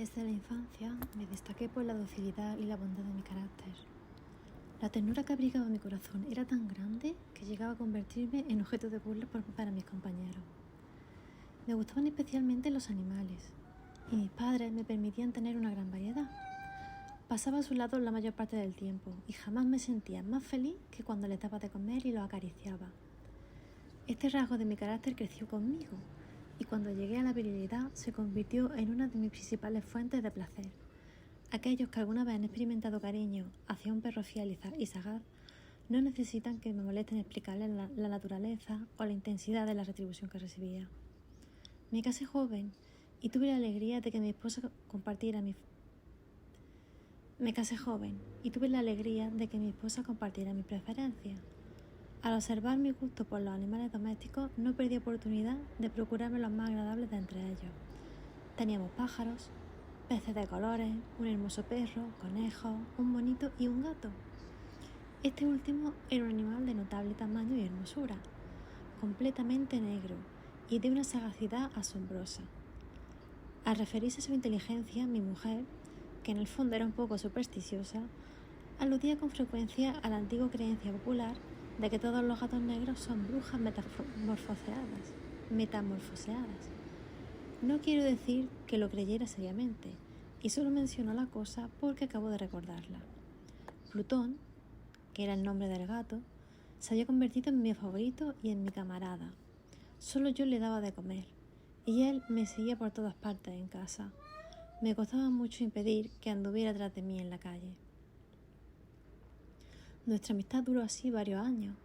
Desde la infancia me destaqué por la docilidad y la bondad de mi carácter. La ternura que abrigaba mi corazón era tan grande que llegaba a convertirme en objeto de burla para mis compañeros. Me gustaban especialmente los animales y mis padres me permitían tener una gran variedad. Pasaba a su lado la mayor parte del tiempo y jamás me sentía más feliz que cuando les daba de comer y los acariciaba. Este rasgo de mi carácter creció conmigo y cuando llegué a la virilidad se convirtió en una de mis principales fuentes de placer. Aquellos que alguna vez han experimentado cariño hacia un perro fiel y sagaz no necesitan que me molesten explicarles la naturaleza o la intensidad de la retribución que recibía. Me casé joven y tuve la alegría de que mi esposa compartiera mis preferencias. Al observar mi gusto por los animales domésticos, no perdí oportunidad de procurarme los más agradables de entre ellos. Teníamos pájaros, peces de colores, un hermoso perro, conejos, un monito y un gato. Este último era un animal de notable tamaño y hermosura, completamente negro y de una sagacidad asombrosa. Al referirse a su inteligencia, mi mujer, que en el fondo era un poco supersticiosa, aludía con frecuencia a la antigua creencia popular de que todos los gatos negros son brujas metamorfoseadas. No quiero decir que lo creyera seriamente, y solo menciono la cosa porque acabo de recordarla. Plutón, que era el nombre del gato, se había convertido en mi favorito y en mi camarada. Solo yo le daba de comer, y él me seguía por todas partes en casa. Me costaba mucho impedir que anduviera tras de mí en la calle. Nuestra amistad duró así varios años,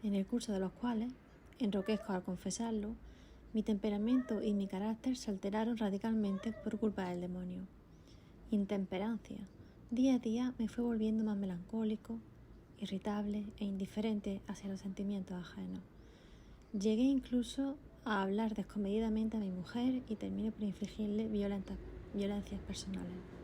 en el curso de los cuales, enroquezco al confesarlo, mi temperamento y mi carácter se alteraron radicalmente por culpa del demonio. Intemperancia. Día a día me fue volviendo más melancólico, irritable e indiferente hacia los sentimientos ajenos. Llegué incluso a hablar descomedidamente a mi mujer y terminé por infligirle violencias personales.